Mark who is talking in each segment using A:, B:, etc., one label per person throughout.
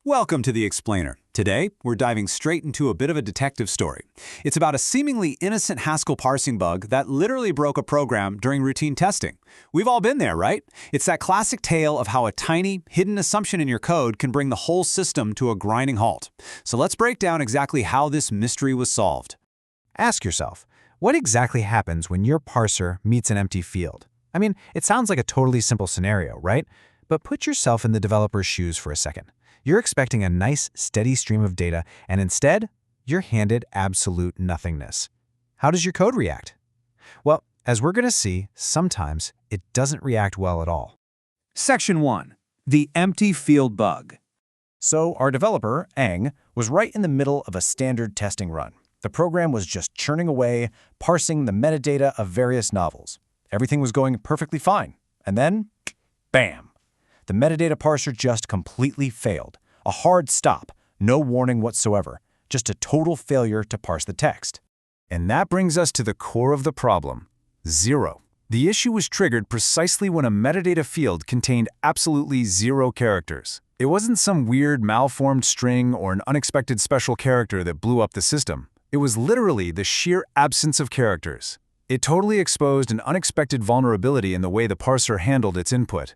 A: Welcome to the Explainer. Today, we're diving straight into a bit of a detective story. It's about a seemingly innocent Haskell parsing bug that literally broke a program during routine testing. We've all been there, right? It's that classic tale of how a tiny, hidden assumption in your code can bring the whole system to a grinding halt. So let's break down exactly how this mystery was solved.
B: Ask yourself, what exactly happens when your parser meets an empty field? I mean, it sounds like a totally simple scenario, right? But put yourself in the developer's shoes for a second. You're expecting a nice, steady stream of data, and instead, you're handed absolute nothingness. How does your code react? Well, as we're going to see, sometimes it doesn't react well at all.
A: Section 1. The empty field bug.
B: So our developer, Ang, was right in the middle of a standard testing run. The program was just churning away, parsing the metadata of various novels. Everything was going perfectly fine. And then, bam! The metadata parser just completely failed. A hard stop, no warning whatsoever, just a total failure to parse the text.
A: And that brings us to the core of the problem: 0. The issue was triggered precisely when a metadata field contained absolutely 0 characters. It wasn't some weird malformed string or an unexpected special character that blew up the system. It was literally the sheer absence of characters. It totally exposed an unexpected vulnerability in the way the parser handled its input.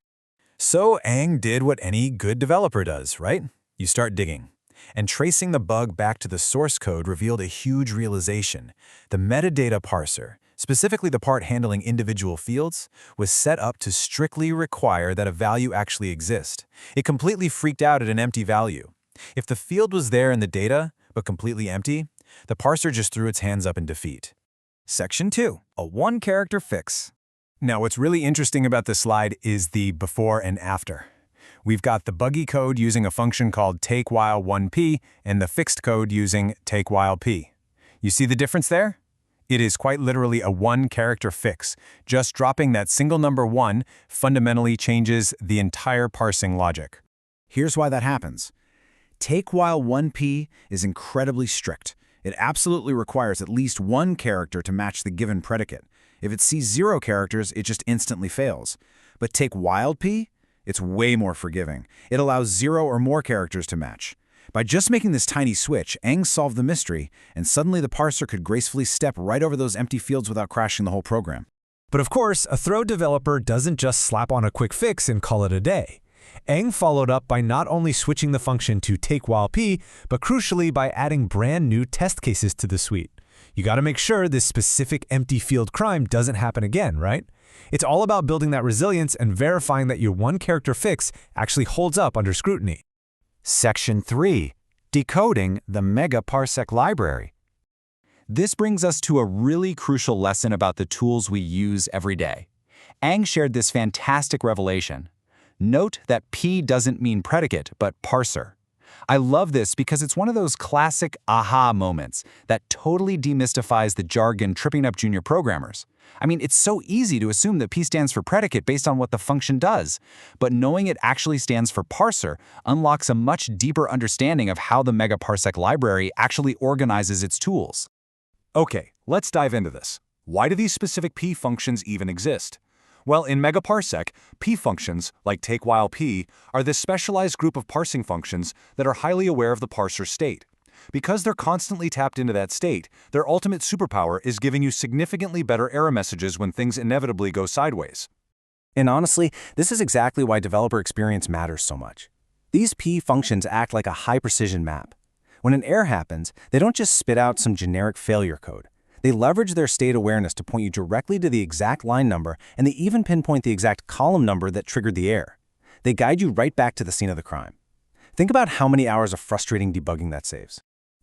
B: So Ang did what any good developer does, right? You start digging. And tracing the bug back to the source code revealed a huge realization. The metadata parser, specifically the part handling individual fields, was set up to strictly require that a value actually exist. It completely freaked out at an empty value. If the field was there in the data, but completely empty, the parser just threw its hands up in defeat. Section 2. A one-character fix. Now, what's really interesting about this slide is the before and after. We've got the buggy code using a function called takewhile1p and the fixed code using takewhileP. You see the difference there? It is quite literally a one-character fix. Just dropping that single number 1 fundamentally changes the entire parsing logic.
C: Here's why that happens. Takewhile1p is incredibly strict. It absolutely requires at least 1 character to match the given predicate. If it sees 0 characters, it just instantly fails. But takewhileP, it's way more forgiving. It allows 0 or more characters to match. By just making this tiny switch, Ang solved the mystery, and suddenly the parser could gracefully step right over those empty fields without crashing the whole program.
D: But of course, a throw developer doesn't just slap on a quick fix and call it a day. Ang followed up by not only switching the function to takewhileP, but crucially by adding brand new test cases to the suite. You got to make sure this specific empty field crime doesn't happen again, right? It's all about building that resilience and verifying that your one-character fix actually holds up under scrutiny.
B: Section 3. Decoding the Megaparsec library.
E: This brings us to a really crucial lesson about the tools we use every day. Ang shared this fantastic revelation. Note that P doesn't mean predicate, but parser. I love this because it's one of those classic aha moments that totally demystifies the jargon tripping up junior programmers. I mean, it's so easy to assume that P stands for predicate based on what the function does, but knowing it actually stands for parser unlocks a much deeper understanding of how the Megaparsec library actually organizes its tools.
F: Okay, let's dive into this. Why do these specific P functions even exist? Well, in Megaparsec, P functions, like takewhileP, are this specialized group of parsing functions that are highly aware of the parser state. Because they're constantly tapped into that state, their ultimate superpower is giving you significantly better error messages when things inevitably go sideways.
B: And honestly, this is exactly why developer experience matters so much. These P functions act like a high-precision map. When an error happens, they don't just spit out some generic failure code. They leverage their state awareness to point you directly to the exact line number, and they even pinpoint the exact column number that triggered the error. They guide you right back to the scene of the crime. Think about how many hours of frustrating debugging that saves.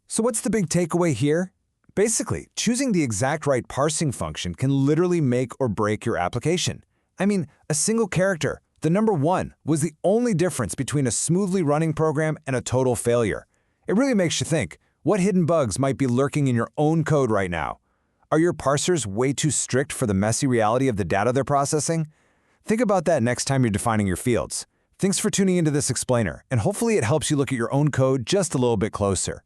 D: So what's the big takeaway here? Basically, choosing the exact right parsing function can literally make or break your application. I mean, a single character, the number 1, was the only difference between a smoothly running program and a total failure. It really makes you think, what hidden bugs might be lurking in your own code right now? Are your parsers way too strict for the messy reality of the data they're processing? Think about that next time you're defining your fields. Thanks for tuning into this explainer, and hopefully it helps you look at your own code just a little bit closer.